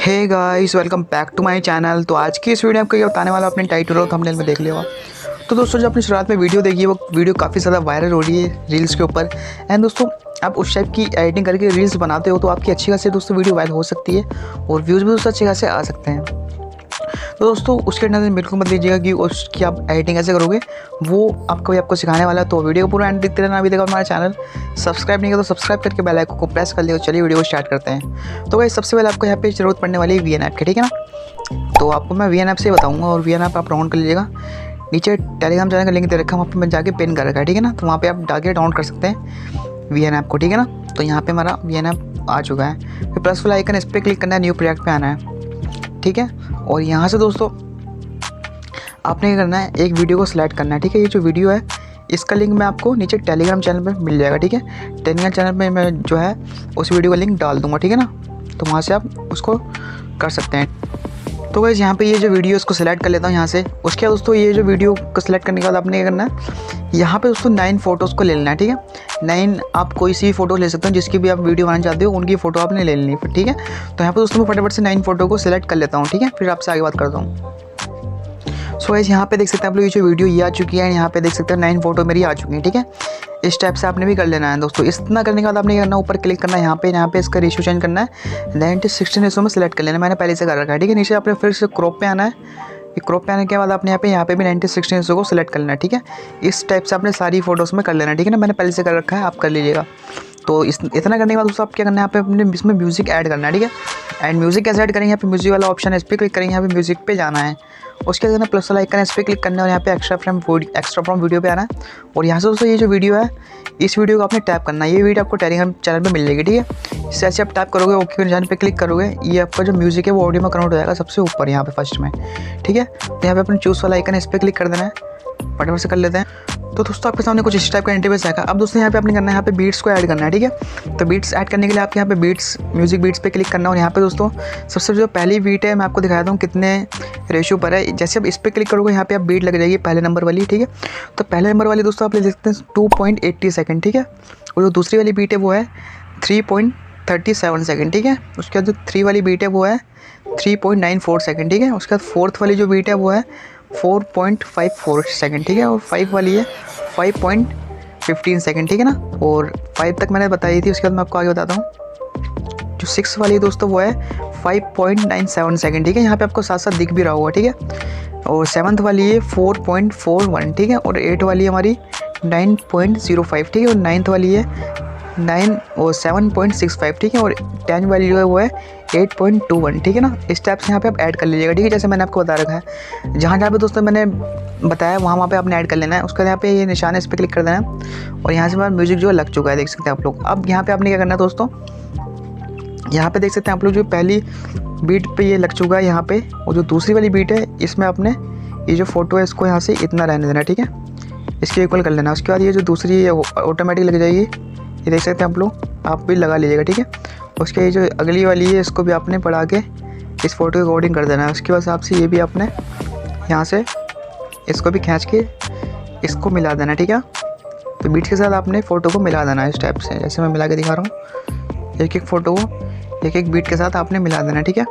Hey guys, welcome back to my channel. तो आज की इस वीडियो में आपको ये बताने वाला, अपने टाइटल और थंबनेल में देख लिया होगा। तो दोस्तों, जो अपनी शुरुआत में वीडियो देखी है वो वीडियो काफ़ी ज़्यादा वायरल हो रही है रील्स के ऊपर। एंड दोस्तों, आप उस टाइप की एडिटिंग करके रील्स बनाते हो तो आपकी अच्छी खासी दोस्तों वीडियो वायरल हो सकती है और व्यूज़ भी दोस्तों अच्छे खासे आ सकते हैं। तो दोस्तों, उसके टेंशन बिल्कुल मत लीजिएगा कि उसकी आप एडिटिंग कैसे करोगे, वो आपको सिखाने वाला है। तो वीडियो को पूरा एंड देखते रहना। अभी तक हमारा चैनल सब्सक्राइब नहीं किया तो सब्सक्राइब करके बेल आइकन को प्रेस कर लिया। चलिए वीडियो को स्टार्ट करते हैं। तो भाई, सबसे पहले आपको यहाँ पे ज़रूरत पड़ने वाली है वीएन ऐप की, ठीक है ना। तो आपको मैं वीएन ऐप से बताऊँगा और वीएन ऐप आप डाउनलोड कर लीजिएगा। नीचे टेलीग्राम चैनल का लिंक दे रखा है, वहाँ पर मैं जाके पिन कर रखा है, ठीक है ना। तो वहाँ पर आप जाके डाउनलोड कर सकते हैं वीएन ऐप को, ठीक है ना। तो यहाँ पर हमारा वीएन ऐप आ चुका है। फिर प्लस वाला आइकन, इस पर क्लिक करना है, न्यू प्रोजेक्ट पे आना है, ठीक है। और यहाँ से दोस्तों आपने क्या करना है, एक वीडियो को सिलेक्ट करना है, ठीक है। ये जो वीडियो है इसका लिंक मैं आपको नीचे टेलीग्राम चैनल पे मिल जाएगा, ठीक है। टेलीग्राम चैनल पे मैं जो है उस वीडियो का लिंक डाल दूंगा, ठीक है ना। तो वहाँ से आप उसको कर सकते हैं। तो गाइस, यहाँ पे ये जो वीडियो इसको सिलेक्ट कर लेता हूँ यहाँ से। उसके बाद दोस्तों, ये जो वीडियो को सिलेक्ट करने के बाद आपने क्या करना है, यहाँ पे दोस्तों 9 फ़ोटोज़ को ले लेना है, ठीक है। 9 आप कोई सी फ़ोटो ले सकते हो, जिसकी भी आप वीडियो बनाना चाहते हो उनकी फ़ोटो आपने ले लेनी है, ठीक है। तो यहाँ पर दोस्तों मैं फटाफट से 9 फ़ोटो को सिलेक्ट कर लेता हूँ, ठीक है। फिर आपसे आगे बात करता हूँ। सो गाइस, यहाँ पे देख सकते हैं आप लोग, ये जो वीडियो ये आ चुकी है। यहाँ पे देख सकते हैं 9 फ़ोटो मेरी आ चुकी हैं, ठीक है। इस टाइप से आपने भी कर लेना है दोस्तों। इतना करने के बाद आपने करना, ऊपर क्लिक करना है, यहाँ पे इसका रेशियो चेंज करना है, 90:16 रेशियो में सेलेक्ट कर लेना है। मैंने पहले से कर रखा है, ठीक है। नीचे आपने फिर से क्रॉप पे आना है। क्रॉप पे आने के बाद आपने यहाँ पे भी 90:16 रेशियो को सिलेक्ट कर लेना है, ठीक है। इस टाइप से आपने सारी फोटोज़ में कर लेना है, ठीक है ना। मैंने पहले से कर रखा है, आप कर लीजिएगा। तो इतना करने के बाद दोस्तों आप क्या करना है, यहाँ पे अपने इसमें म्यूज़िक ऐड करना है, ठीक है। एंड म्यूज़िक कैसे ऐड करेंगे, यहाँ पे म्यूज़िक वाला ऑप्शन है, इस पर क्लिक करेंगे, यहाँ पे म्यूज़िक पे जाना है। उसके बाद प्लस वाला आइकन है, इस पर क्लिक करना है और यहाँ पे एक्स्ट्रा फ्रॉम वीडियो पे आना है। और यहाँ से दोस्तों ये जो वीडियो है, इस वीडियो को आपने टैप करना है। ये वीडियो आपको टेलीग्राम चैनल पे मिल जाएगी, ठीक है। इससे ऐसे आप टैप करोगे, ओके के निशान पे क्लिक करोगे, ये आपका जो म्यूज़िक है वो ऑडियो में कन्वर्ट हो जाएगा सबसे ऊपर यहाँ पे फर्स्ट में, ठीक है। तो यहाँ पे अपने चूज़ वाला आइकन है, इस पर क्लिक कर देना है। फटाफट से कर लेते हैं। तो दोस्तों, आपके सामने कुछ इस टाइप का इंटरफेस आएगा। अब दोस्तों यहाँ पे आपने करना है, यहाँ पे बीट्स को ऐड करना है, ठीक है। तो बीट्स ऐड करने के लिए आपके यहाँ पे म्यूज़िक बीट्स पे क्लिक करना है। और यहाँ पे दोस्तों सबसे जो पहली बीट है, मैं आपको दिखाता हूँ कितने रेशियो पर है। जैसे आप इस पर क्लिक करोगे, यहाँ पे आप बीट लग जाएगी पहले नंबर वाली, ठीक है। तो पहले नंबर वाली दोस्तों आप ले सकते हैं 2.80 सेकेंड, ठीक है। और जो दूसरी वाली बीट है वो है 3.37 सेकेंड, ठीक है। उसके बाद जो 3 वाली बीट है वो है 3.94 सेकेंड, ठीक है। उसके बाद 4th वाली जो बीट है वो है 4.54 सेकेंड, ठीक है। और 5 वाली है 5.15 सेकेंड, ठीक है ना। और 5 तक मैंने बताई थी, उसके बाद मैं आपको आगे बताता हूँ। जो 6 वाली दोस्तों वो है 5.97 सेकेंड, ठीक है। यहाँ पे आपको साथ साथ दिख भी रहा होगा, ठीक है। और 7th वाली है 4.41, ठीक है। और 8 वाली हमारी 9.05, ठीक है। और 9th वाली है 7.65, ठीक है। और 10 वाली जो है वो है 8.21, ठीक है ना। इस टाइप से यहाँ पे आप ऐड कर लीजिएगा, ठीक है। जैसे मैंने आपको बता रखा है, जहाँ पे दोस्तों मैंने बताया वहाँ पे आपने ऐड कर लेना है। उसके बाद यहाँ पे ये निशान है, इस पर क्लिक कर देना है। और यहाँ से हमारा म्यूज़िक जो है लग चुका है, देख सकते हैं आप लोग। अब यहाँ पे आपने क्या करना है दोस्तों, यहाँ पे देख सकते हैं आप लोग, जो पहली बीट पे ये लग चुका है यहाँ पे। और जो दूसरी वाली बीट है, इसमें आपने ये जो फोटो है इसको यहाँ से इतना रहने देना, ठीक है। इसके इक्वल कर लेना। उसके बाद ये जो दूसरी है ऑटोमेटिक लग जाएगी, ये देख सकते हैं आप लोग, आप भी लगा लीजिएगा, ठीक है। उसके ये जो अगली वाली है, इसको भी आपने बढ़ा के इस फोटो के अकॉर्डिंग कर देना है। उसके बाद आपसे ये भी आपने यहाँ से इसको भी खींच के इसको मिला देना, ठीक है। तो बीट के साथ आपने फ़ोटो को मिला देना इस टाइप से, जैसे मैं मिला के दिखा रहा हूँ। एक एक फ़ोटो को एक बीट के साथ आपने मिला देना, ठीक है।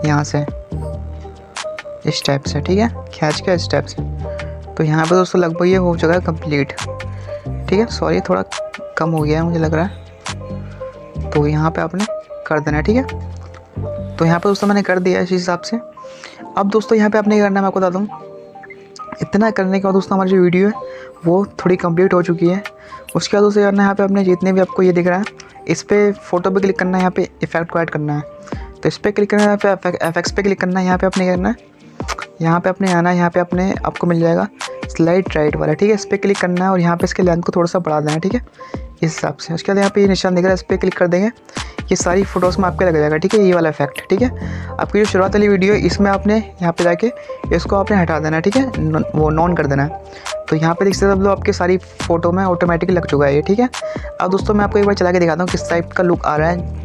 यहाँ से इस टाइप से, ठीक है, खींच के इस टाइप से। तो यहाँ पे दोस्तों लगभग ये हो चुका है कंप्लीट, ठीक है। सॉरी, थोड़ा कम हो गया है मुझे लग रहा है। तो यहाँ पे आपने कर देना, ठीक है। तो यहाँ पे दोस्तों मैंने कर दिया इस हिसाब से। अब दोस्तों यहाँ पे आपने क्या करना है, मैं आपको बता दूँ। इतना करने के बाद दोस्तों हमारी जो वीडियो है वो थोड़ी कंप्लीट हो चुकी है। उसके बाद दोस्तों करना है, यहाँ पे आपने जितने भी आपको ये दिख रहा है, इस पर फोटो पे क्लिक करना है, यहाँ पे इफेक्ट को ऐड करना है। तो इस पर क्लिक करना है, यहाँ पे एफएक्स पे क्लिक करना है। यहाँ पे आपने करना है, यहाँ पे अपने आना है, यहाँ पे अपने आपको मिल जाएगा स्लाइड राइट वाला, ठीक है। इस पर क्लिक करना है और यहाँ पे इसके लेंथ को थोड़ा सा बढ़ा देना है, ठीक है, इस हिसाब से। उसके बाद यहाँ पे ये निशान दिख रहा है, इस पर क्लिक कर देंगे, ये सारी फोटोज़ में आपके लग जाएगा, ठीक है, ये वाला इफेक्ट, ठीक है। आपकी जो शुरुआत वाली वीडियो है, इसमें आपने यहाँ पे जाके इसको आपने हटा देना है, ठीक है, वो नॉन कर देना है। तो यहाँ पे देख सकते हैं आप लोग, आपके सारी फोटो में ऑटोमेटिकली लग चुका है ये, ठीक है। अब दोस्तों मैं आपको एक बार चला के दिखाता हूँ किस टाइप का लुक आ रहा है।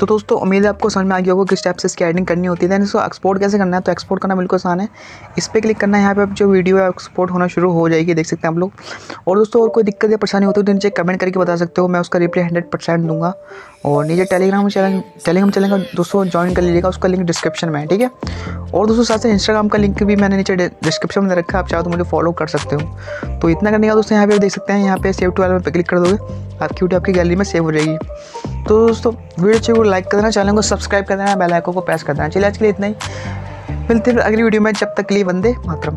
तो दोस्तों उम्मीद है आपको समझ में आ गया होगा किस टाइप से इसकी एडिटिंग करनी होती है। दैन इसको एक्सपोर्ट कैसे करना है, तो एक्सपोर्ट करना बिल्कुल आसान है। इस पर क्लिक करना है, यहाँ पे अब जो वीडियो है एक्सपोर्ट होना शुरू हो जाएगी, देख सकते हैं आप लोग। और दोस्तों और कोई दिक्कत या परेशानी होती है तो नीचे कमेंट करके बता सकते हो, मैं उसका रिप्लाई 100% दूंगा। और नीचे टेलीग्राम चैनल दोस्तों ज्वाइन कर लीजिएगा, उसका लिंक डिस्क्रिप्शन में है, ठीक है। और दोस्तों साथ से इंस्टाग्राम का लिंक भी मैंने नीचे डिस्क्रिप्शन में रखा है, आप चाहो तो मुझे फॉलो कर सकते हो। तो इतना करने का दोस्तों यहाँ पे देख सकते हैं, यहाँ पे सेव टू एल्बम पे क्लिक कर दोगे, आपकी वीडियो आपकी गैलरी में सेव हो जाएगी। तो दोस्तों वीडियो अच्छी को लाइक कर देना, चैनल को सब्सक्राइब कर देना, बेल आइकन को प्रेस कर देना। चलिए आज के लिए इतना ही, मिलते हैं अगली वीडियो में, जब तक के लिए वंदे मातरम।